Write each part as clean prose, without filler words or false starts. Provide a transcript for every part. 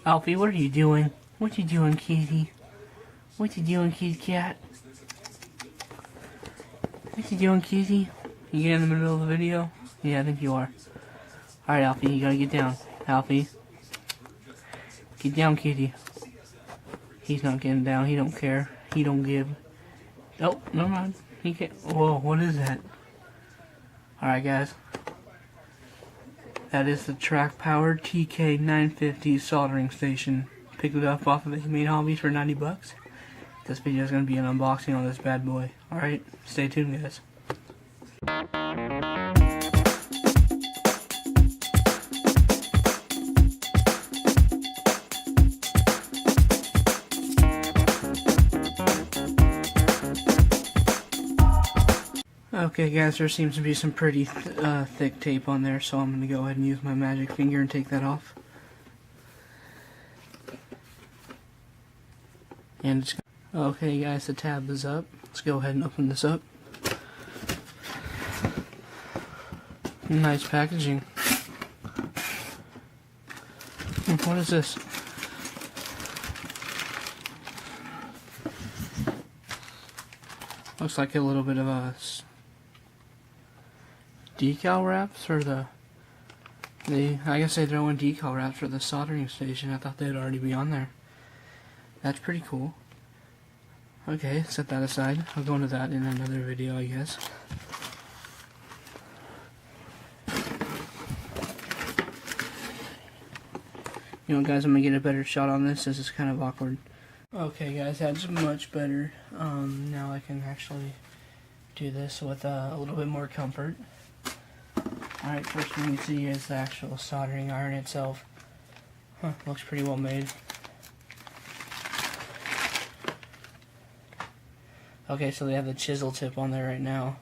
Alfie, what are you doing? What you doing, kitty? What you doing, kitty cat? What you doing, kitty? You get in the middle of the video? Yeah, I think you are. Alright, Alfie, you gotta get down. Alfie. Get down, kitty. He's not getting down. He don't care. He don't give. Oh, never mind. He can't. Whoa, what is that? Alright, guys. That is the Trakpower TK950 soldering station. Picked it up off of Main Hobbies for 90 bucks. This video is going to be an unboxing on this bad boy. Alright, stay tuned, guys. Okay guys, there seems to be some pretty thick tape on there, so I'm going to go ahead and use my magic finger and take that off. And it's okay guys, the tab is up. Let's go ahead and open this up. Nice packaging. What is this? Looks like a little bit of a decal wraps for I guess they throw in decal wraps for the soldering station. I thought they'd already be on there. That's pretty cool. Okay, set that aside. I'll go into that in another video, I guess. You know, guys, I'm gonna get a better shot on this. This is kind of awkward. Okay, guys, that's much better. Now I can actually do this with a little bit more comfort. Alright, first thing you see is the actual soldering iron itself. Looks pretty well made. Okay, so they have the chisel tip on there right now.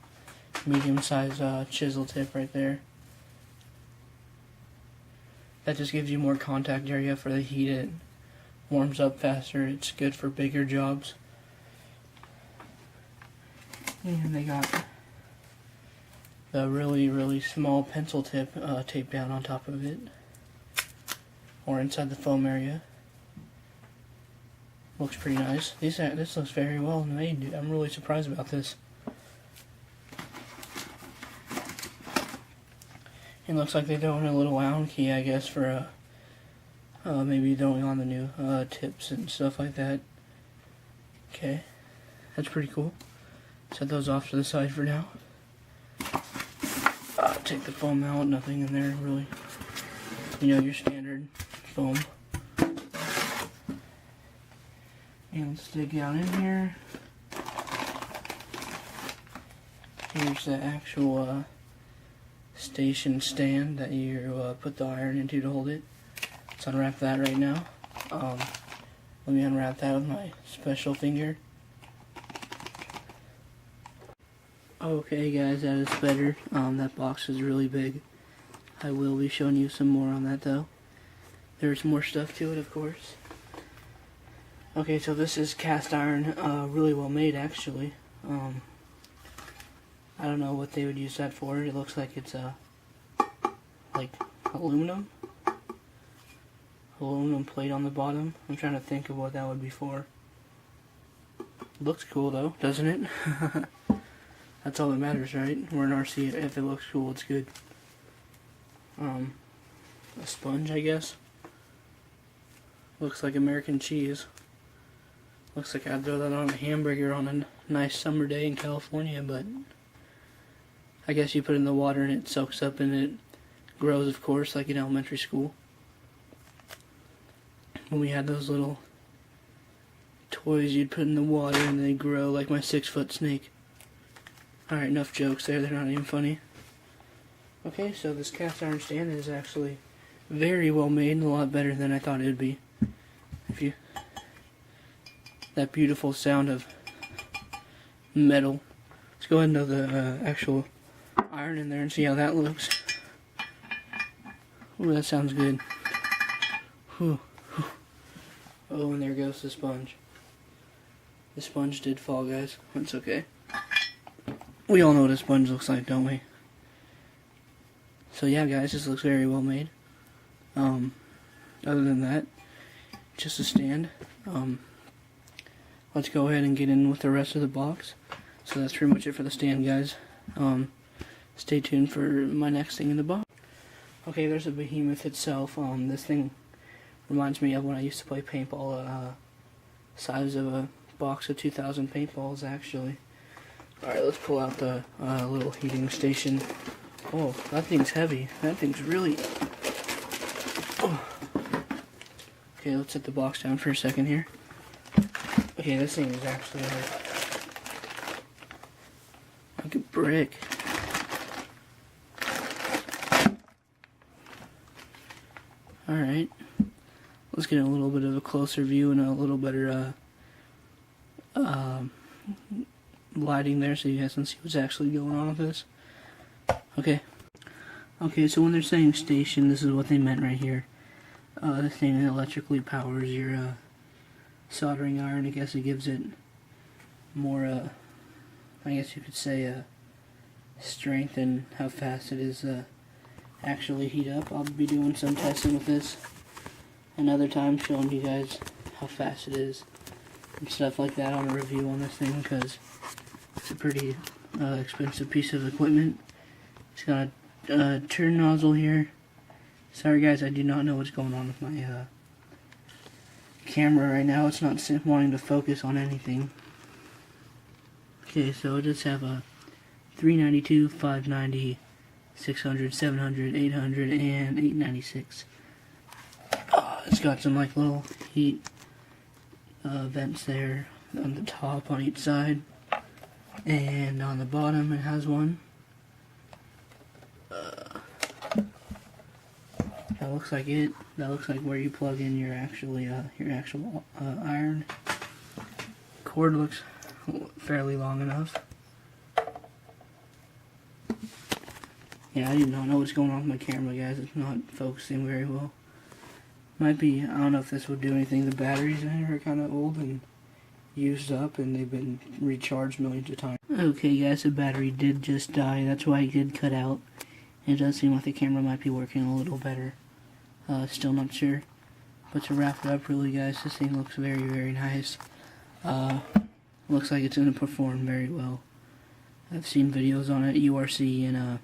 Medium-sized chisel tip right there. That just gives you more contact area for the heat. It warms up faster. It's good for bigger jobs. And they got the really small pencil tip taped down on top of it, or inside the foam area. Looks pretty nice. This looks very well made, dude. I'm really surprised about this. It looks like they throw in a little Allen key, I guess, for maybe throwing on the new tips and stuff like that. Okay, that's pretty cool. Set those off to the side for now. Take the foam out, nothing in there really. You know, your standard foam. And let's dig down in here. Here's the actual station stand that you put the iron into to hold it. Let's unwrap that right now. Let me unwrap that with my special finger. Okay guys, that is better. That box is really big. I will be showing you some more on that though. There's more stuff to it, of course. Okay, so this is cast iron, really well made actually. I don't know what they would use that for. It looks like it's like aluminum plate on the bottom. I'm trying to think of what that would be for. Looks cool though, doesn't it? That's all that matters, right? We're in RC. If it looks cool, it's good. A sponge, I guess. Looks like American cheese. Looks like I'd throw that on a hamburger on a nice summer day in California, but I guess you put it in the water and it soaks up and it grows, of course, like in elementary school. When we had those little toys you'd put in the water and they grow like my 6-foot snake. Alright, enough jokes there, they're not even funny. Okay, so this cast iron stand is actually very well made and a lot better than I thought it would be. That beautiful sound of metal. Let's go ahead and throw the actual iron in there and see how that looks. Ooh, that sounds good. Whew. Oh, and there goes the sponge. The sponge did fall, guys. That's okay. We all know what a sponge looks like, don't we? So yeah, guys, this looks very well made. Other than that, just a stand. Let's go ahead and get in with the rest of the box. So that's pretty much it for the stand, guys. Stay tuned for my next thing in the box. Okay, there's the behemoth itself. This thing reminds me of when I used to play paintball. Size of a box of 2,000 paintballs, actually. Alright, let's pull out the little heating station. Oh, that thing's heavy. That thing's really... Oh. Okay, let's set the box down for a second here. Okay, this thing is actually like a brick. Alright, let's get a little bit of a closer view and a little better lighting there so you guys can see what's actually going on with this. Okay, so when they're saying station, this is what they meant right here. This thing electrically powers your soldering iron. I guess it gives it more, I guess you could say, strength and how fast it is actually heat up. I'll be doing some testing with this another time, showing you guys how fast it is and stuff like that on a review on this thing, because it's a pretty expensive piece of equipment. It's got a turn nozzle here. Sorry guys, I do not know what's going on with my camera right now. It's not wanting to focus on anything. Okay, so it does have a 392, 590, 600, 700, 800, and 896. It's got some like little heat vents there on the top on each side, and on the bottom it has one. That looks like it. That looks like where you plug in your actual iron. Cord looks fairly long enough. Yeah, I do not know what's going on with my camera, guys. It's not focusing very well. Might be, I don't know if this would do anything. The batteries in here are kind of old and used up, and they've been recharged millions of times. Okay, guys, the battery did just die. That's why it did cut out. It does seem like the camera might be working a little better. Still not sure. But to wrap it up, really, guys, this thing looks very, very nice. Looks like it's going to perform very well. I've seen videos on it. URC and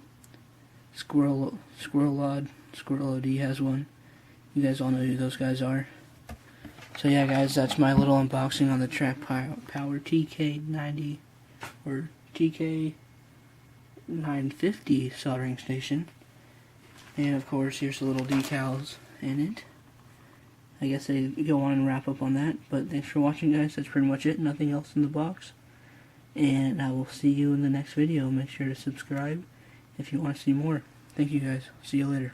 Squirrel OD has one. You guys all know who those guys are. So yeah, guys, that's my little unboxing on the Trakpower TK90 or TK950 soldering station. And of course, here's the little decals in it. I guess they go on and wrap up on that. But thanks for watching, guys. That's pretty much it. Nothing else in the box. And I will see you in the next video. Make sure to subscribe if you want to see more. Thank you, guys. See you later.